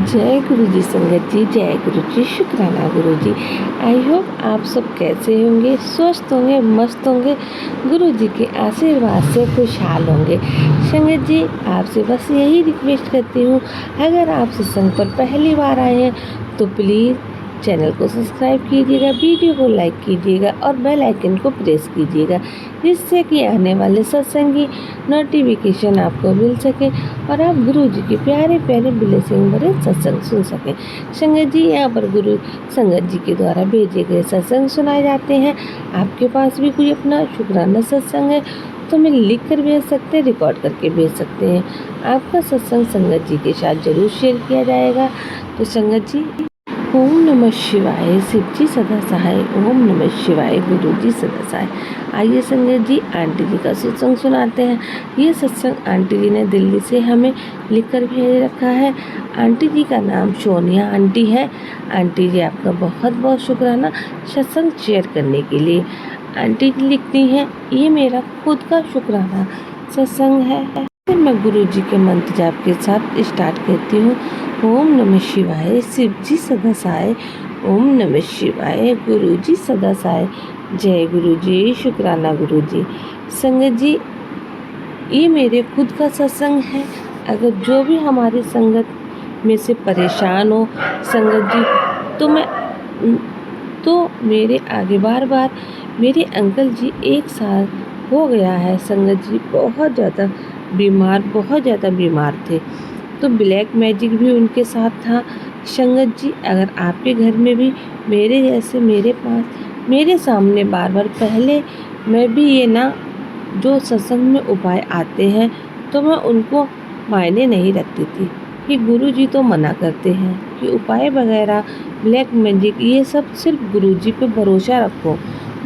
जय गुरु जी संगत जी, जय गुरु जी, शुक्राना गुरु जी। आई होप आप सब कैसे होंगे, स्वस्थ होंगे, मस्त होंगे, गुरु जी के आशीर्वाद से खुशहाल होंगे। संगत जी, आपसे बस यही रिक्वेस्ट करती हूँ, अगर आप सत्संग पर पहली बार आए हैं तो प्लीज़ चैनल को सब्सक्राइब कीजिएगा, वीडियो को लाइक कीजिएगा और बेल आइकन को प्रेस कीजिएगा, जिससे कि आने वाले सत्संग की नोटिफिकेशन आपको मिल सके और आप गुरु जी के प्यारे प्यारे ब्लेसिंग भरे सत्संग सुन सकें। संगत जी, यहाँ पर गुरु संगत जी के द्वारा भेजे गए सत्संग सुनाए जाते हैं। आपके पास भी कोई अपना शुक्राना सत्संग है तो हमें लिख कर भेज सकते हैं, रिकॉर्ड करके भेज सकते हैं। आपका सत्संग संगत जी के साथ जरूर शेयर किया जाएगा। तो संगत जी, ओम नमः शिवाय, शिव जी सदा सहाय, ओम नमः शिवाय, गुरु जी सदा सहाय। आइए संगत जी, आंटी जी का सत्संग सुनाते हैं। ये सत्संग आंटी जी ने दिल्ली से हमें लिखकर भेज रखा है। आंटी जी का नाम सोनिया आंटी है। आंटी जी, आपका बहुत बहुत शुक्राना सत्संग शेयर करने के लिए। आंटी जी लिखती हैं, ये मेरा खुद का शुक्राना सत्संग है। फिर मैं गुरु जी के मंत्र जाप के साथ स्टार्ट करती हूँ। ओम नमः शिवाय, शिव जी सदा सहाय, ओम नमः शिवाय, गुरु जी सदा सहाय, जय गुरु जी, शुक्राना गुरु जी। संगत जी, ये मेरे खुद का सत्संग है। अगर जो भी हमारी संगत में से परेशान हो संगत जी, तो मेरे आगे बार बार मेरे अंकल जी 1 साल हो गया है संगत जी, बहुत ज़्यादा बीमार थे। तो ब्लैक मैजिक भी उनके साथ था। संगत जी, अगर आपके घर में भी मेरे जैसे मेरे पास मेरे सामने बार बार, पहले मैं भी ये ना जो सत्संग में उपाय आते हैं तो मैं उनको मायने नहीं रखती थी कि गुरु जी तो मना करते हैं कि उपाय वगैरह ब्लैक मैजिक ये सब सिर्फ गुरु जी पे भरोसा रखो,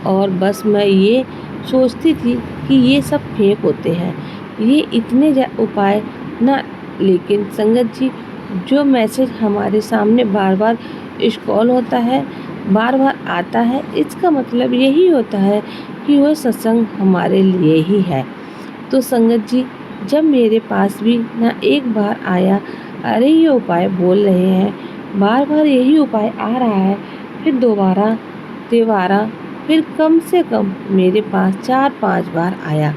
और बस मैं ये सोचती थी कि ये सब फेक होते हैं, ये इतने उपाय ना। लेकिन संगत जी, जो मैसेज हमारे सामने बार बार स्क्रॉल होता है, बार बार आता है, इसका मतलब यही होता है कि वह सत्संग हमारे लिए ही है। तो संगत जी, जब मेरे पास भी ना एक बार आया, अरे ये उपाय बोल रहे हैं, बार बार यही उपाय आ रहा है, फिर दोबारा तिबारा, फिर कम से कम मेरे पास 4-5 बार आया।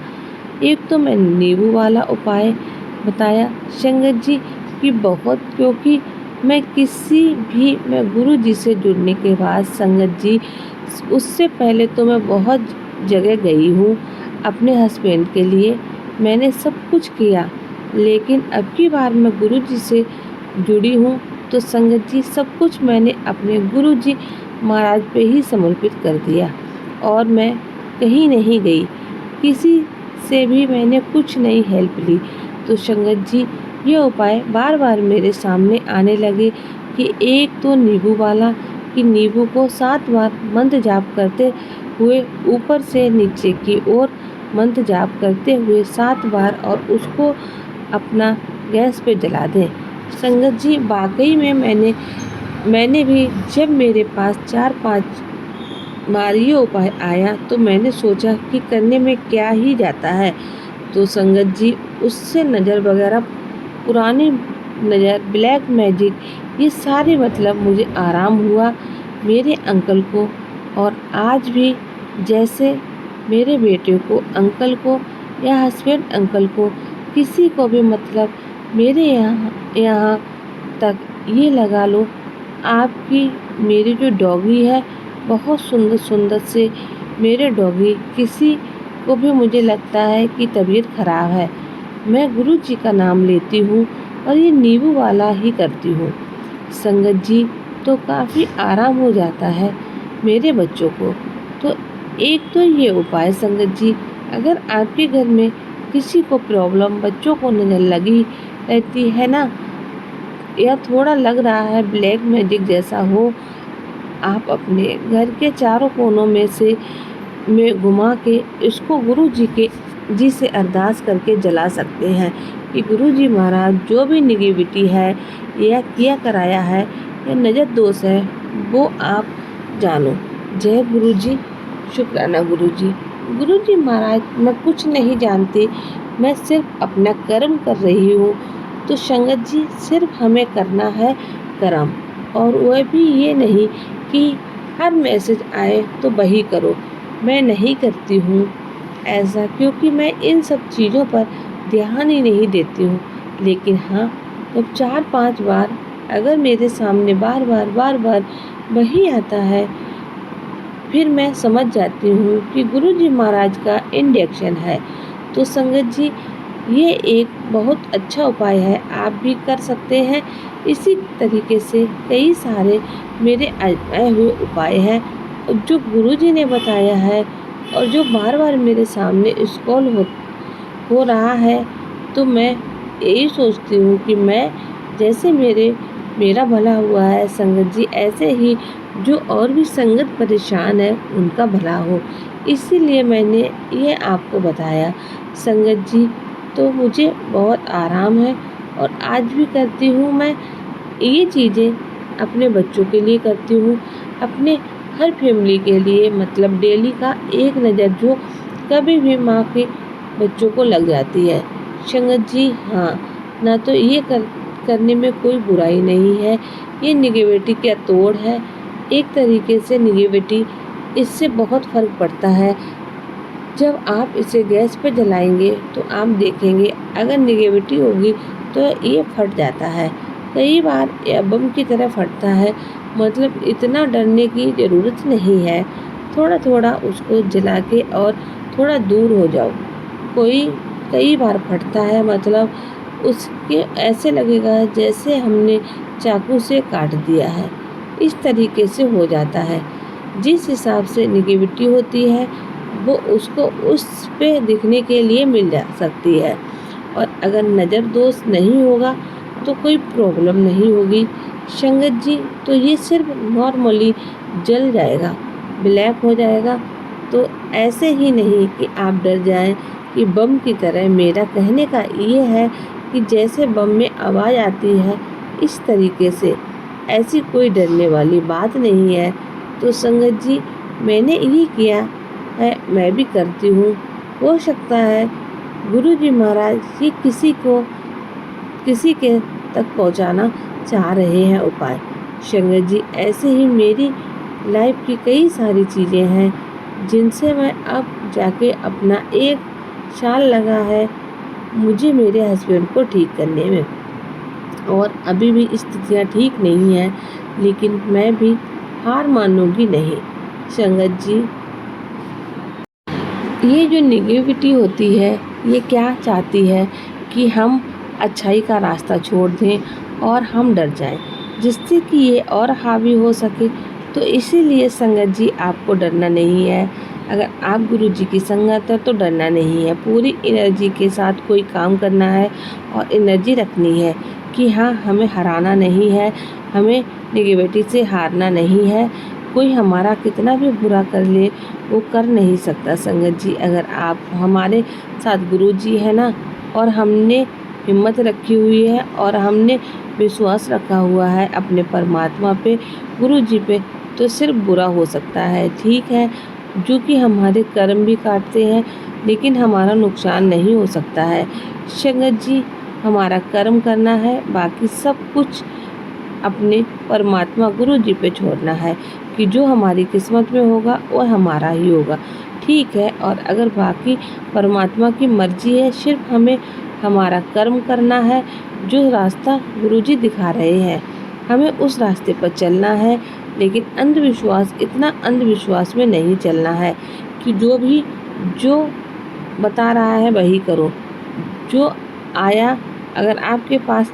एक तो मैं नींबू वाला उपाय बताया संगत जी कि बहुत, क्योंकि मैं गुरु जी से जुड़ने के बाद संगत जी, उससे पहले तो मैं बहुत जगह गई हूँ अपने हस्बैंड के लिए, मैंने सब कुछ किया, लेकिन अब की बार मैं गुरु जी से जुड़ी हूँ तो संगत जी, सब कुछ मैंने अपने गुरु जी महाराज पे ही समर्पित कर दिया और मैं कहीं नहीं गई, किसी से भी मैंने कुछ नहीं हेल्प ली। तो संगत जी, ये उपाय बार बार मेरे सामने आने लगे कि एक तो नींबू वाला, कि नींबू को 7 बार मंत्र जाप करते हुए ऊपर से नीचे की ओर मंत्र जाप करते हुए 7 बार और उसको अपना गैस पे जला दें। संगत जी, वाकई में मैंने भी जब मेरे पास 4-5 बार ये उपाय आया तो मैंने सोचा कि करने में क्या ही जाता है। तो संगत जी, उससे नज़र वगैरह, पुरानी नज़र, ब्लैक मैजिक, ये सारे मतलब मुझे आराम हुआ मेरे अंकल को। और आज भी जैसे मेरे बेटे को, अंकल को या हस्बैंड अंकल को, किसी को भी मतलब मेरे यहाँ तक ये लगा लो, आपकी मेरी जो डॉगी है, बहुत सुंदर सुंदर से मेरे डॉगी, किसी को भी मुझे लगता है कि तबीयत ख़राब है, मैं गुरु जी का नाम लेती हूँ और ये नींबू वाला ही करती हूँ संगत जी, तो काफ़ी आराम हो जाता है मेरे बच्चों को। तो एक तो ये उपाय संगत जी, अगर आपके घर में किसी को प्रॉब्लम, बच्चों को नज़र लगी रहती है ना, या थोड़ा लग रहा है ब्लैक मैजिक जैसा हो, आप अपने घर के चारों कोनों में घुमा के इसको गुरु जी से अरदास करके जला सकते हैं कि गुरु जी महाराज, जो भी निगेटिविटी है या किया कराया है या नज़र दोष है, वो आप जानो। जय गुरु जी, शुक्राना गुरु जी। गुरु जी महाराज, मैं कुछ नहीं जानती, मैं सिर्फ अपना कर्म कर रही हूँ। तो संगत जी, सिर्फ हमें करना है कर्म, और वह भी ये नहीं कि हर मैसेज आए तो वही करो। मैं नहीं करती हूँ ऐसा, क्योंकि मैं इन सब चीज़ों पर ध्यान ही नहीं देती हूँ। लेकिन हाँ, जब 4-5 बार अगर मेरे सामने बार बार वही आता है, फिर मैं समझ जाती हूँ कि गुरुजी महाराज का इंडक्शन है। तो संगत जी, ये एक बहुत अच्छा उपाय है, आप भी कर सकते हैं। इसी तरीके से कई सारे मेरे आजमाए हुए उपाय हैं जो गुरुजी ने बताया है, और जो बार बार मेरे सामने स्क्रॉल हो रहा है। तो मैं यही सोचती हूँ कि मैं जैसे मेरा भला हुआ है संगत जी, ऐसे ही जो और भी संगत परेशान है उनका भला हो। इसीलिए मैंने ये आपको बताया संगत जी। तो मुझे बहुत आराम है, और आज भी करती हूँ मैं ये चीज़ें। अपने बच्चों के लिए करती हूँ, अपने हर फैमिली के लिए, मतलब डेली का एक नज़र जो कभी भी माँ के बच्चों को लग जाती है संगत जी। हाँ, ना तो ये करने में कोई बुराई नहीं है, ये निगेटिविटी क्या तोड़ है। एक तरीके से निगेटिविटी, इससे बहुत फ़र्क पड़ता है। जब आप इसे गैस पर जलाएंगे तो आप देखेंगे अगर निगेटिविटी होगी तो ये फट जाता है। कई बार यह बम की तरह फटता है, मतलब इतना डरने की ज़रूरत नहीं है। थोड़ा थोड़ा उसको जला के और थोड़ा दूर हो जाओ। कई बार फटता है, मतलब उसके ऐसे लगेगा जैसे हमने चाकू से काट दिया है, इस तरीके से हो जाता है। जिस हिसाब से निगेटिविटी होती है वो उसको उस पे दिखने के लिए मिल जा सकती है। और अगर नज़र दोष नहीं होगा तो कोई प्रॉब्लम नहीं होगी संगत जी। तो ये सिर्फ नॉर्मली जल जाएगा, ब्लैक हो जाएगा। तो ऐसे ही नहीं कि आप डर जाएं कि बम की तरह। मेरा कहने का ये है कि जैसे बम में आवाज़ आती है, इस तरीके से, ऐसी कोई डरने वाली बात नहीं है। तो संगत जी, मैंने ये किया है, मैं भी करती हूँ। हो सकता है गुरुजी महाराज ये किसी के तक पहुँचाना चाह रहे हैं उपाय संगत जी। ऐसे ही मेरी लाइफ की कई सारी चीज़ें हैं जिनसे मैं अब जाके अपना 1 साल लगा है मुझे मेरे हस्बैंड को ठीक करने में, और अभी भी स्थितियाँ ठीक नहीं हैं। लेकिन मैं भी हार मानूंगी नहीं संगत जी। ये जो निगेटिविटी होती है, ये क्या चाहती है कि हम अच्छाई का रास्ता छोड़ दें और हम डर जाएं, जिससे कि ये और हावी हो सके। तो इसीलिए संगत जी, आपको डरना नहीं है। अगर आप गुरु जी की संगत है तो डरना नहीं है। पूरी एनर्जी के साथ कोई काम करना है और एनर्जी रखनी है कि हाँ, हमें हराना नहीं है, हमें निगेटिविटी से हारना नहीं है। कोई हमारा कितना भी बुरा कर ले, वो कर नहीं सकता संगत जी। अगर आप हमारे साथ गुरु जी है ना, और हमने हिम्मत रखी हुई है और हमने विश्वास रखा हुआ है अपने परमात्मा पे, गुरु जी पे, तो सिर्फ बुरा हो सकता है। ठीक है, जो कि हमारे कर्म भी काटते हैं, लेकिन हमारा नुकसान नहीं हो सकता है संगत जी। हमारा कर्म करना है, बाकी सब कुछ अपने परमात्मा गुरु जी पे छोड़ना है कि जो हमारी किस्मत में होगा वो हमारा ही होगा। ठीक है, और अगर बाकी परमात्मा की मर्जी है, सिर्फ हमें हमारा कर्म करना है। जो रास्ता गुरु जी दिखा रहे हैं, हमें उस रास्ते पर चलना है। लेकिन इतना अंधविश्वास में नहीं चलना है कि जो बता रहा है वही करो। जो आया, अगर आपके पास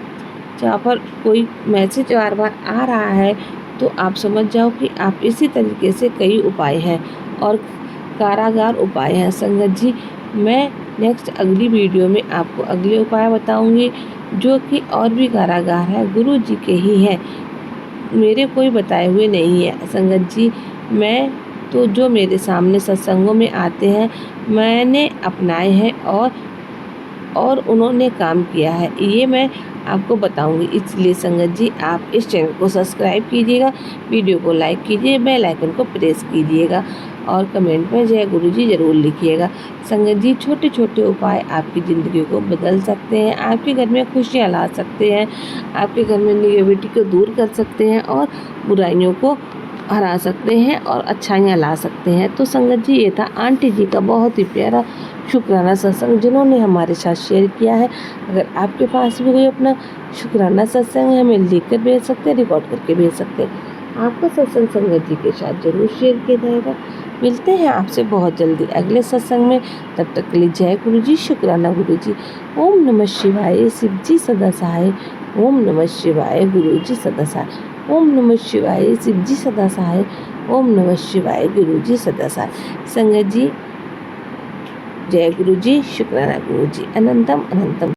जहाँ पर कोई मैसेज बार बार आ रहा है, तो आप समझ जाओ कि आप इसी तरीके से कई उपाय हैं और कारागार उपाय हैं संगत जी। मैं नेक्स्ट अगली वीडियो में आपको अगले उपाय बताऊंगी जो कि और भी कारागार है, गुरु जी के ही हैं, मेरे कोई बताए हुए नहीं है संगत जी। मैं तो जो मेरे सामने सत्संगों में आते हैं मैंने अपनाए हैं और उन्होंने काम किया है, ये मैं आपको बताऊंगी। इसलिए संगत जी आप इस चैनल को सब्सक्राइब कीजिएगा, वीडियो को लाइक कीजिए, बेल आइकन को प्रेस कीजिएगा और कमेंट में जय गुरु जी ज़रूर लिखिएगा। संगत जी छोटे छोटे उपाय आपकी ज़िंदगी को बदल सकते हैं, आपके घर में खुशियाँ ला सकते हैं, आपके घर में नेगेटिविटी को दूर कर सकते हैं और बुराइयों को हरा सकते हैं और अच्छाइयाँ ला सकते हैं। तो संगत जी ये था आंटी जी का बहुत ही प्यारा शुक्राना सत्संग जिन्होंने हमारे साथ शेयर किया है। अगर आपके पास भी कोई अपना शुक्राना सत्संग है हमें लिख कर भेज सकते हैं, रिकॉर्ड करके भेज सकते हैं। आपका सत्संग संगत जी के साथ जरूर शेयर किया जाएगा। मिलते हैं आपसे बहुत जल्दी अगले सत्संग में। तब तक के लिए जय गुरु जी, शुक्राना गुरु जी। ओम नमः शिवाय, शिव जी सदा सहाय। ओम नमः शिवाय, गुरु जी सदा सहाय। ओम नमः शिवाय, शिव जी सदा सहाय। ओम नमः शिवाय, गुरु जी सदा सहाय। संगत जी जय गुरु जी, शुक्राना गुरु जी, अनंतम अनंतम।